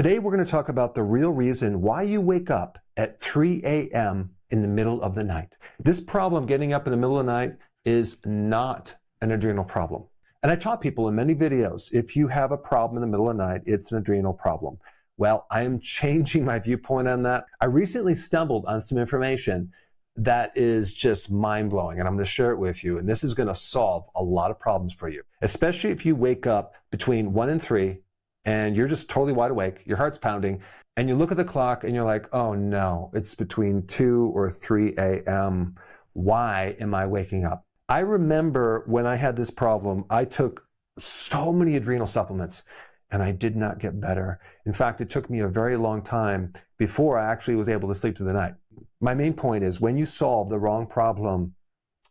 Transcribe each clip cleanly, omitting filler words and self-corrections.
Today we're going to talk about the real reason why you wake up at 3 a.m. in the middle of the night. This problem, getting up in the middle of the night, is not an adrenal problem. And I taught people in many videos, if you have a problem in the middle of the night, it's an adrenal problem. Well, I am changing my viewpoint on that. I recently stumbled on some information that is just mind-blowing, and I'm going to share it with you. And this is going to solve a lot of problems for you, especially if you wake up between 1 and 3 and you're just totally wide awake, your heart's pounding, and you look at the clock and you're like, oh no, it's between 2 or 3 a.m. Why am I waking up? I remember when I had this problem, I took so many adrenal supplements and I did not get better. In fact, it took me a very long time before I actually was able to sleep through the night. My main point is when you solve the wrong problem,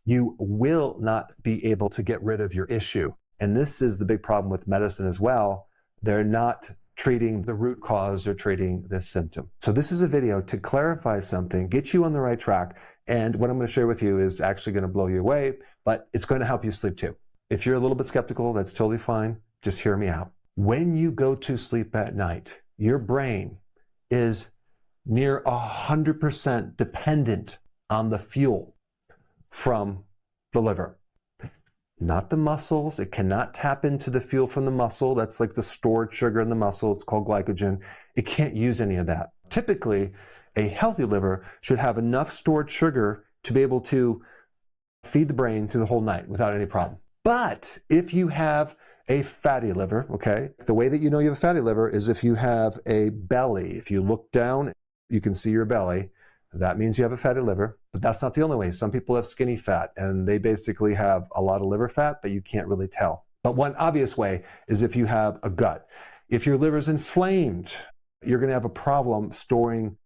you will not be able to get rid of your issue. And this is the big problem with medicine as well. They're not treating the root cause, they're treating the symptom. So this is a video to clarify something, get you on the right track. And what I'm going to share with you is actually going to blow you away, but it's going to help you sleep too. If you're a little bit skeptical, that's totally fine. Just hear me out. When you go to sleep at night, your brain is near 100% dependent on the fuel from the liver. Not the muscles. It cannot tap into the fuel from the muscle. That's like the stored sugar in the muscle. It's called glycogen. It can't use any of that. Typically, a healthy liver should have enough stored sugar to be able to feed the brain through the whole night without any problem. But if you have a fatty liver, okay, the way that you know you have a fatty liver is if you have a belly. If you look down, you can see your belly. That means you have a fatty liver, but that's not the only way. Some people have skinny fat and they basically have a lot of liver fat, but you can't really tell. But one obvious way is if you have a gut. If your liver is inflamed, you're going to have a problem storing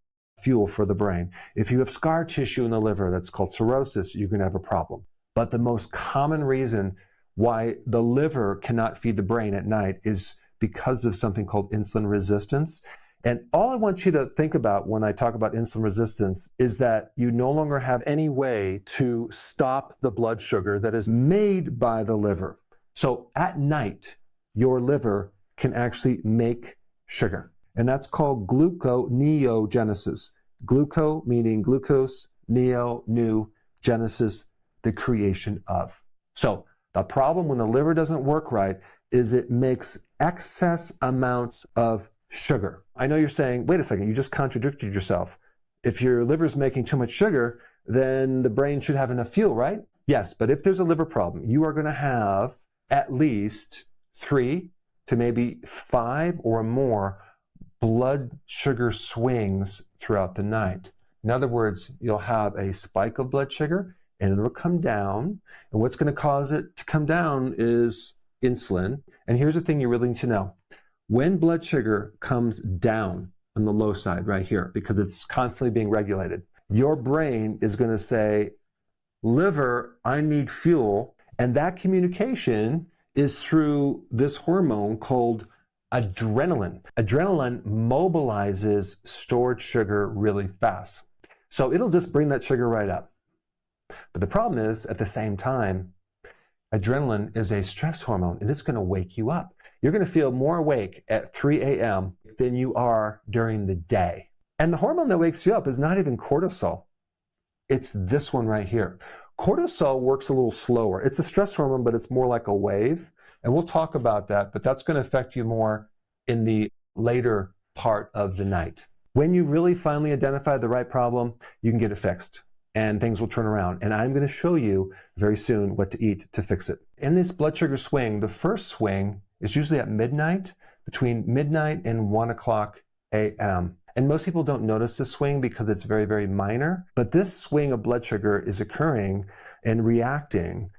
fuel for the brain. If you have scar tissue in the liver, that's called cirrhosis, you're going to have a problem. But the most common reason why the liver cannot feed the brain at night is because of something called insulin resistance. And all I want you to think about when I talk about insulin resistance is that you no longer have any way to stop the blood sugar that is made by the liver. So at night, your liver can actually make sugar. And that's called gluconeogenesis. Gluco meaning glucose, neo, new, genesis, the creation of. So the problem when the liver doesn't work right is it makes excess amounts of sugar. I know you're saying, wait a second, you just contradicted yourself. If your liver is making too much sugar, then the brain should have enough fuel, right? Yes, but if there's a liver problem, you are going to have at least 3 to maybe 5 or more blood sugar swings throughout the night. In other words, you'll have a spike of blood sugar and it'll come down. And what's going to cause it to come down is insulin. And here's the thing you really need to know. When blood sugar comes down on the low side right here, because it's constantly being regulated, your brain is going to say, liver, I need fuel. And that communication is through this hormone called adrenaline. Adrenaline mobilizes stored sugar really fast. So it'll just bring that sugar right up. But the problem is, at the same time, adrenaline is a stress hormone and it's going to wake you up. You're going to feel more awake at 3 a.m. than you are during the day. And the hormone that wakes you up is not even cortisol. It's this one right here. Cortisol works a little slower. It's a stress hormone, but it's more like a wave. And we'll talk about that, but that's going to affect you more in the later part of the night. When you really finally identify the right problem, you can get it fixed and things will turn around. And I'm going to show you very soon what to eat to fix it. In this blood sugar swing, the first swing is usually at midnight, between midnight and 1 o'clock a.m. And most people don't notice this swing because it's very, very minor. But this swing of blood sugar is occurring and reacting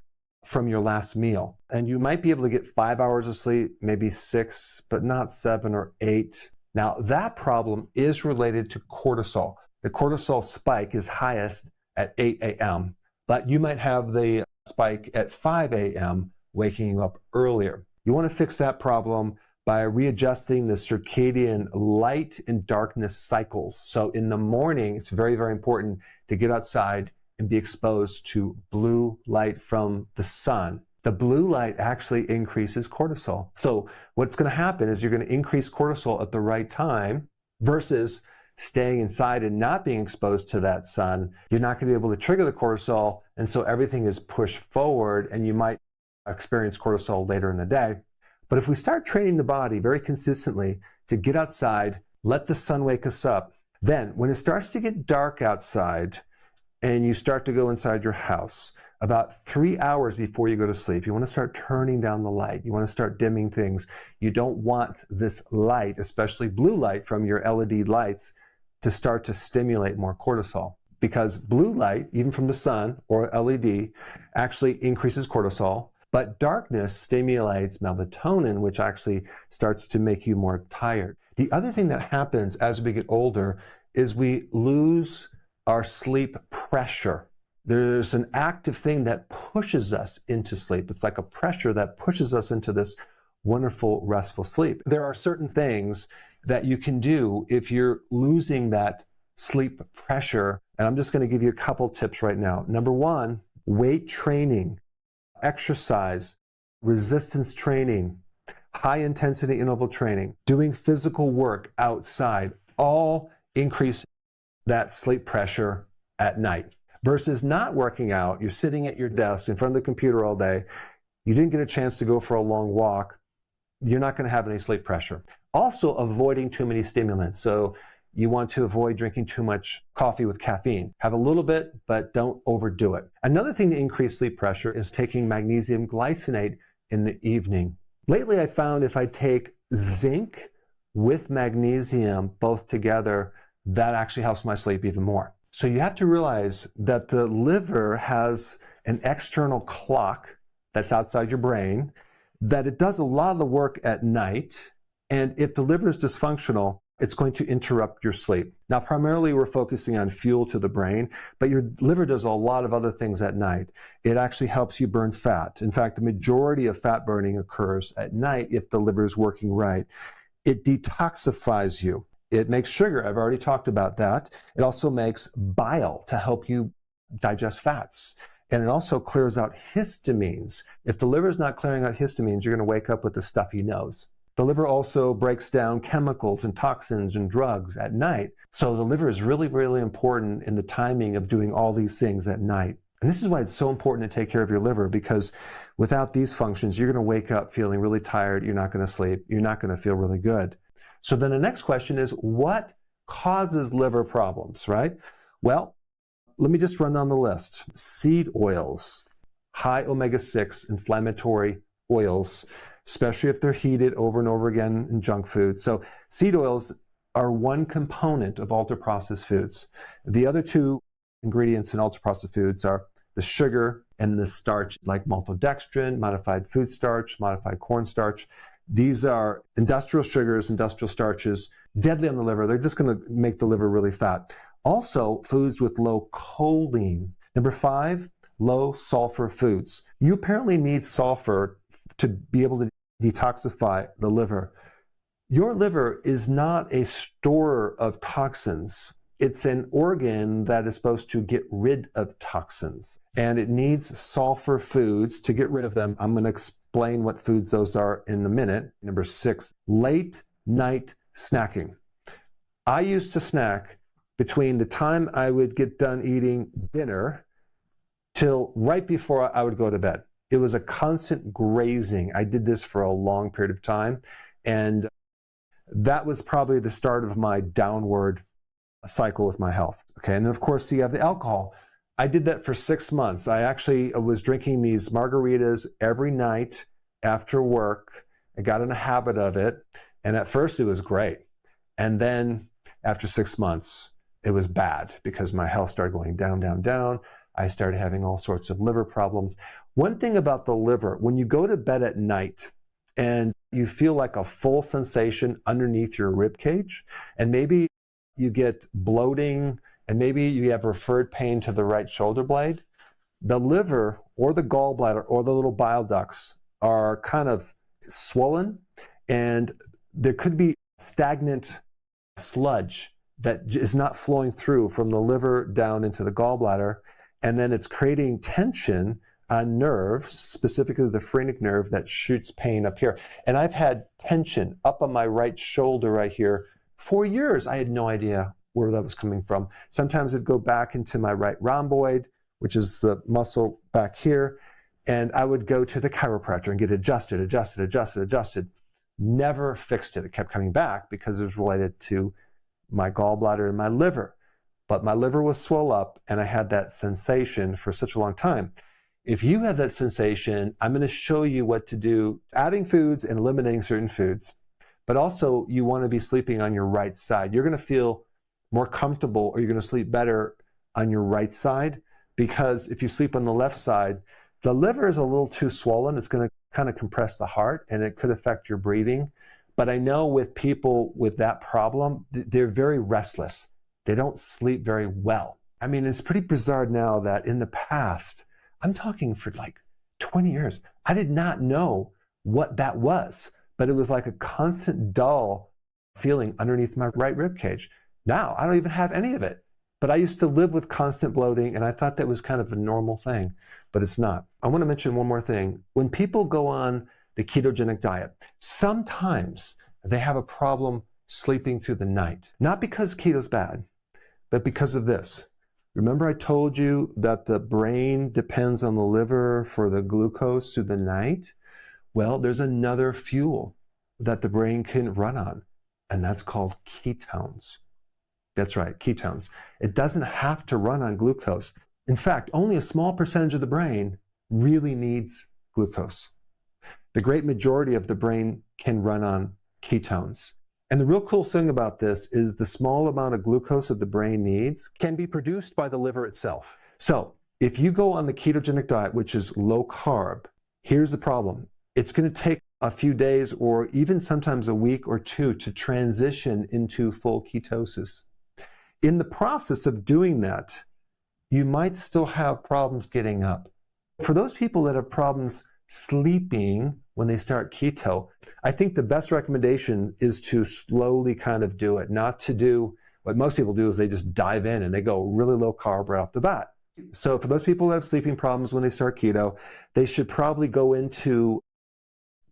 from your last meal. And you might be able to get 5 hours of sleep, maybe 6, but not 7 or 8. Now, that problem is related to cortisol. The cortisol spike is highest at 8 a.m., but you might have the spike at 5 a.m., waking you up earlier. You want to fix that problem by readjusting the circadian light and darkness cycles. So in the morning, it's very, very important to get outside and be exposed to blue light from the sun. The blue light actually increases cortisol. So what's going to happen is you're going to increase cortisol at the right time versus staying inside and not being exposed to that sun. You're not going to be able to trigger the cortisol, and so everything is pushed forward, and you might experience cortisol later in the day. But if we start training the body very consistently to get outside, let the sun wake us up, then when it starts to get dark outside and you start to go inside your house, about 3 hours before you go to sleep, you want to start turning down the light. You want to start dimming things. You don't want this light, especially blue light from your LED lights, to start to stimulate more cortisol. Because blue light, even from the sun or LED, actually increases cortisol, but darkness stimulates melatonin, which actually starts to make you more tired. The other thing that happens as we get older is we lose our sleep pressure. There's an active thing that pushes us into sleep. It's like a pressure that pushes us into this wonderful, restful sleep. There are certain things that you can do if you're losing that sleep pressure. And I'm just going to give you a couple tips right now. Number one, weight training, exercise, resistance training, high intensity interval training, doing physical work outside, all increase that sleep pressure at night. Versus not working out, you're sitting at your desk in front of the computer all day, you didn't get a chance to go for a long walk, you're not going to have any sleep pressure. Also, avoiding too many stimulants. So you want to avoid drinking too much coffee with caffeine. Have a little bit, but don't overdo it. Another thing to increase sleep pressure is taking magnesium glycinate in the evening. Lately, I found if I take zinc with magnesium both together, that actually helps my sleep even more. So you have to realize that the liver has an external clock that's outside your brain, that it does a lot of the work at night, and if the liver is dysfunctional, it's going to interrupt your sleep. Now, primarily we're focusing on fuel to the brain, but your liver does a lot of other things at night. It actually helps you burn fat. In fact, the majority of fat burning occurs at night if the liver is working right. It detoxifies you. It makes sugar. I've already talked about that. It also makes bile to help you digest fats. And it also clears out histamines. If the liver is not clearing out histamines, you're going to wake up with a stuffy nose. The liver also breaks down chemicals and toxins and drugs at night. So the liver is really, really important in the timing of doing all these things at night. And this is why it's so important to take care of your liver, because without these functions, you're going to wake up feeling really tired. You're not going to sleep. You're not going to feel really good. So then the next question is, what causes liver problems, right? Well, let me just run down the list. Seed oils, high omega-6 inflammatory oils, especially if they're heated over and over again in junk food. So seed oils are one component of ultra-processed foods. The other two ingredients in ultra-processed foods are the sugar and the starch, like maltodextrin, modified food starch, modified cornstarch. These are industrial sugars, industrial starches, deadly on the liver. They're just going to make the liver really fat. Also, foods with low choline. Number 5, low sulfur foods. You apparently need sulfur to be able to detoxify the liver. Your liver is not a storer of toxins. It's an organ that is supposed to get rid of toxins, and it needs sulfur foods to get rid of them. I'm going to explain what foods those are in a minute. Number 6, late night snacking. I used to snack between the time I would get done eating dinner till right before I would go to bed. It was a constant grazing. I did this for a long period of time, and that was probably the start of my downward cycle with my health. Okay, and then of course you have the alcohol. I did that for 6 months. I actually was drinking these margaritas every night after work. I got in a habit of it, and at first it was great. And then after 6 months, it was bad because my health started going down, down, down. I started having all sorts of liver problems. One thing about the liver, when you go to bed at night and you feel like a full sensation underneath your rib cage, and maybe you get bloating, and maybe you have referred pain to the right shoulder blade, the liver or the gallbladder or the little bile ducts are kind of swollen, and there could be stagnant sludge that is not flowing through from the liver down into the gallbladder, and then it's creating tension on nerves, specifically the phrenic nerve that shoots pain up here. And I've had tension up on my right shoulder right here for years. I had no idea where that was coming from. Sometimes it'd go back into my right rhomboid, which is the muscle back here, and I would go to the chiropractor and get adjusted. Never fixed it. It kept coming back because it was related to my gallbladder and my liver. But my liver was swell up and I had that sensation for such a long time. If you have that sensation, I'm going to show you what to do, adding foods and eliminating certain foods. But also you want to be sleeping on your right side. You're going to feel more comfortable, or you're going to sleep better on your right side, because if you sleep on the left side, the liver is a little too swollen. It's going to kind of compress the heart and it could affect your breathing. But I know with people with that problem, they're very restless. They don't sleep very well. I mean, it's pretty bizarre now that in the past, I'm talking for like 20 years, I did not know what that was, but it was like a constant dull feeling underneath my right rib cage. Now, I don't even have any of it. But I used to live with constant bloating, and I thought that was kind of a normal thing, but it's not. I want to mention one more thing. When people go on the ketogenic diet, sometimes they have a problem sleeping through the night. Not because keto's bad, but because of this. Remember I told you that the brain depends on the liver for the glucose through the night? Well, there's another fuel that the brain can run on, and that's called ketones. That's right, ketones. It doesn't have to run on glucose. In fact, only a small percentage of the brain really needs glucose. The great majority of the brain can run on ketones. And the real cool thing about this is the small amount of glucose that the brain needs can be produced by the liver itself. So if you go on the ketogenic diet, which is low carb, here's the problem. It's going to take a few days or even sometimes a week or two to transition into full ketosis. In the process of doing that, you might still have problems getting up. For those people that have problems sleeping when they start keto, I think the best recommendation is to slowly kind of do it, not to do what most people do is they just dive in and they go really low carb right off the bat. So for those people that have sleeping problems when they start keto, they should probably go into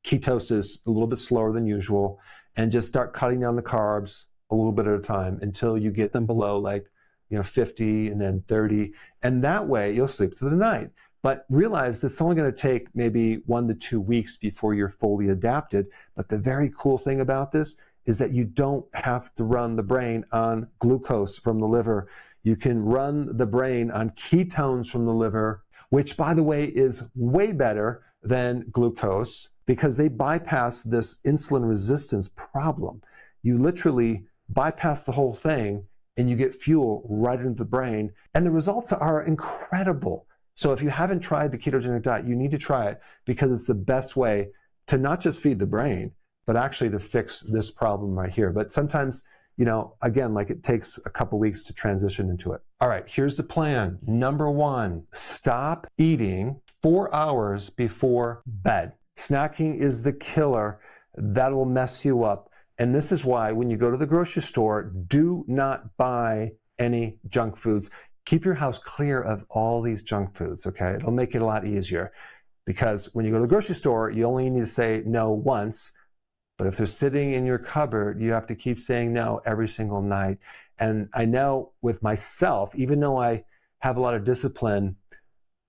ketosis a little bit slower than usual and just start cutting down the carbs a little bit at a time until you get them below 50 and then 30. And that way you'll sleep through the night. But realize that it's only going to take maybe 1 to 2 weeks before you're fully adapted. But the very cool thing about this is that you don't have to run the brain on glucose from the liver. You can run the brain on ketones from the liver, which, by the way, is way better than glucose because they bypass this insulin resistance problem. You literally bypass the whole thing and you get fuel right into the brain. And the results are incredible. So if you haven't tried the ketogenic diet, you need to try it because it's the best way to not just feed the brain, but actually to fix this problem right here. But sometimes, again, it takes a couple weeks to transition into it. All right, here's the plan. Number 1, stop eating 4 hours before bed. Snacking is the killer. That will mess you up. And this is why when you go to the grocery store, do not buy any junk foods. Keep your house clear of all these junk foods, okay? It'll make it a lot easier because when you go to the grocery store, you only need to say no once, but if they're sitting in your cupboard, you have to keep saying no every single night. And I know with myself, even though I have a lot of discipline,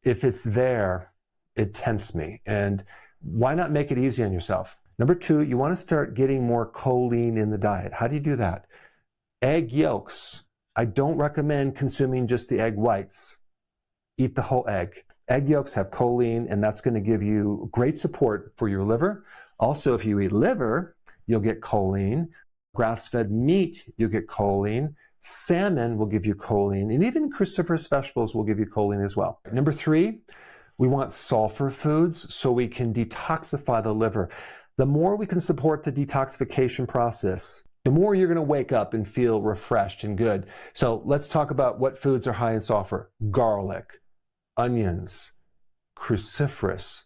if it's there, it tempts me. And why not make it easy on yourself? Number 2, you want to start getting more choline in the diet. How do you do that? Egg yolks. I don't recommend consuming just the egg whites. Eat the whole egg. Egg yolks have choline, and that's going to give you great support for your liver. Also, if you eat liver, you'll get choline. Grass-fed meat, you'll get choline. Salmon will give you choline, and even cruciferous vegetables will give you choline as well. Number 3, we want sulfur foods so we can detoxify the liver. The more we can support the detoxification process, the more you're going to wake up and feel refreshed and good. So let's talk about what foods are high in sulfur. Garlic, onions, cruciferous,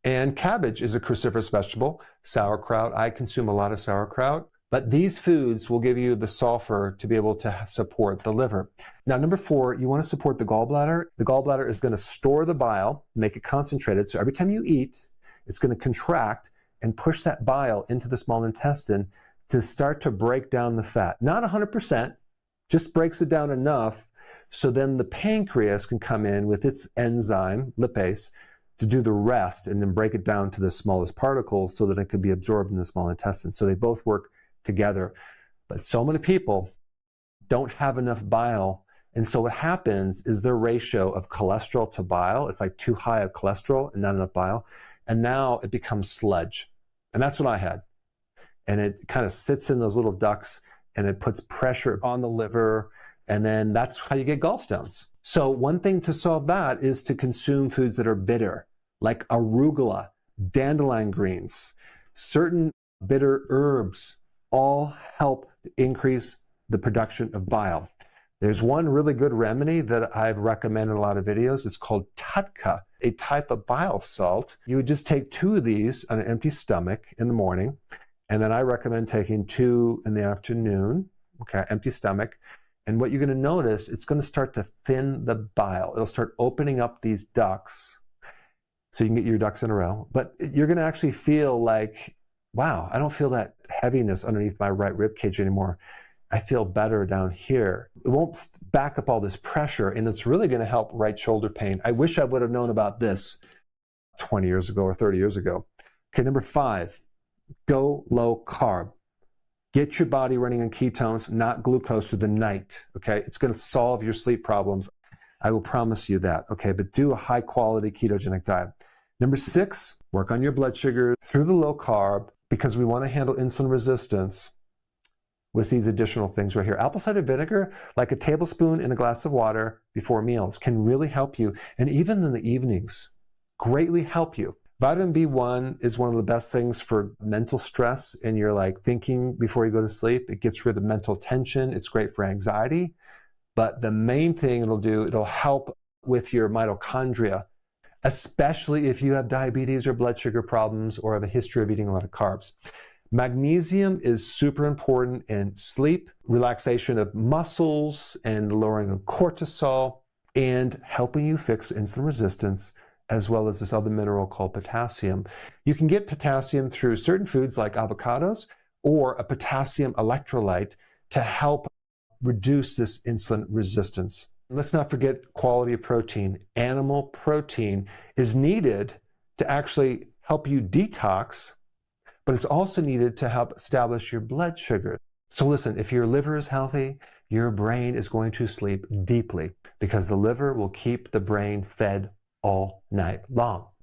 and cabbage is a cruciferous vegetable. Sauerkraut, I consume a lot of sauerkraut, But these foods will give you the sulfur to be able to support the liver. Now, number 4, you want to support the gallbladder. The gallbladder is going to store the bile, make it concentrated. So every time you eat, it's going to contract and push that bile into the small intestine to start to break down the fat. Not 100%, just breaks it down enough so then the pancreas can come in with its enzyme, lipase, to do the rest and then break it down to the smallest particles so that it can be absorbed in the small intestine. So they both work together. But so many people don't have enough bile. And so what happens is their ratio of cholesterol to bile, it's like too high of cholesterol and not enough bile. And now it becomes sludge. And that's what I had. And it kind of sits in those little ducts and it puts pressure on the liver. And then that's how you get gallstones. So one thing to solve that is to consume foods that are bitter, like arugula, dandelion greens, certain bitter herbs, all help to increase the production of bile. There's one really good remedy that I've recommended in a lot of videos. It's called tutka, a type of bile salt. You would just take 2 of these on an empty stomach in the morning, and then I recommend taking 2 in the afternoon, okay, empty stomach. And what you're going to notice, it's going to start to thin the bile. It'll start opening up these ducts so you can get your ducks in a row. But you're going to actually feel like, wow, I don't feel that heaviness underneath my right rib cage anymore. I feel better down here. It won't back up all this pressure, and it's really going to help right shoulder pain. I wish I would have known about this 20 years ago or 30 years ago. Okay, number 5, go low carb. Get your body running on ketones, not glucose through the night, okay? It's going to solve your sleep problems. I will promise you that, okay? But do a high-quality ketogenic diet. Number 6, work on your blood sugar through the low carb because we want to handle insulin resistance with these additional things right here. Apple cider vinegar, like a tablespoon in a glass of water before meals, can really help you. And even in the evenings, greatly help you. Vitamin B1 is one of the best things for mental stress and you're like thinking before you go to sleep. It gets rid of mental tension. It's great for anxiety. But the main thing it'll do, it'll help with your mitochondria, especially if you have diabetes or blood sugar problems or have a history of eating a lot of carbs. Magnesium is super important in sleep, relaxation of muscles, and lowering of cortisol, and helping you fix insulin resistance, as well as this other mineral called potassium. You can get potassium through certain foods like avocados or a potassium electrolyte to help reduce this insulin resistance. Let's not forget quality of protein. Animal protein is needed to actually help you detox, but it's also needed to help establish your blood sugar. So listen, if your liver is healthy, your brain is going to sleep deeply because the liver will keep the brain fed all night long.